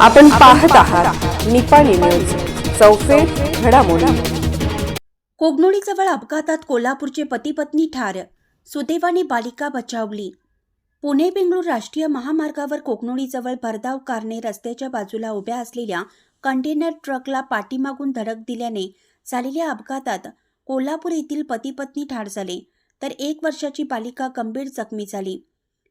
आपण पाहत आहात निपाणी न्यूज, चौफेर घडामोडी। कोगनोळीजवळ अपघातात कोल्हापूरचे पती पत्नी ठार, सुदैवाने बालिका बचावली। पुणे बेंगळूर राष्ट्रीय महामार्गावर कोगनोळीजवळ भरधाव कारने रस्त्याच्या बाजूला उभ्या असलेल्या कंटेनर ट्रकला पाठीमागून धडक दिल्याने झालेल्या अपघातात कोल्हापूर येथील पती पत्नी ठार झाले, तर 1 वर्षाची बालिका गंभीर जखमी झाली।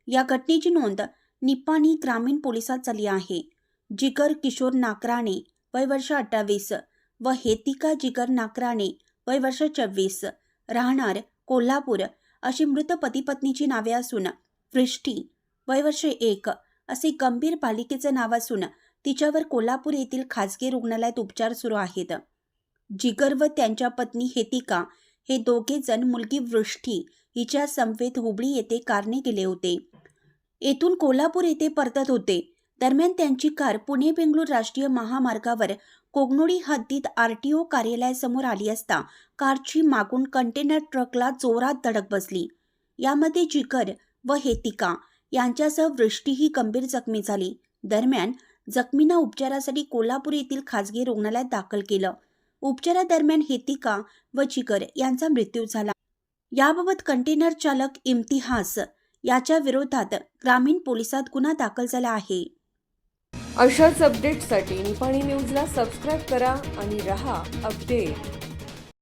या घटनेची नोंद निपाणी ग्रामीण पोलिसात झाली आहे। जिगर किशोर नाकराणे वय वर्ष 28 व हेतिका जिगर नाकराणे वय वर्ष 24 राहणार कोल्हापूर अशी मृत पती पत्नीची नावे असून वृष्टी वय वर्ष 1 असे गंभीर बालिकेचे नाव असून तिच्यावर कोल्हापूर येथील खासगी रुग्णालयात उपचार सुरू आहेत। जिगर व त्यांच्या पत्नी हेतिका हे दोघे जण मुलगी वृष्टी हिच्या समवेत हुबळी येथे कारने गेले होते। येथून कोल्हापूर येथे परतत होते। दरम्यान त्यांची कार पुणे बेंगळूर राष्ट्रीय महामार्गावर कोगनोळी हद्दीत RTO कार्यालयासमोर आली असता कारची मागून कंटेनर ट्रकला जोरात धडक बसली। यामध्ये जिगर व हेतिका यांच्यासह वृष्टीही गंभीर जखमी झाली। दरम्यान जखमींना उपचारासाठी कोल्हापूर येथील खासगी रुग्णालयात दाखल केलं। उपचारादरम्यान हेतिका व जिगर यांचा मृत्यू झाला। याबाबत कंटेनर चालक इम्तिहास याच्या विरोधात ग्रामीण पोलिसात गुन्हा दाखल झाला आहे। अशाच अपडेट्ससाठी निपाणी न्यूजला सबस्क्राईब करा आणि रहा अपडेट।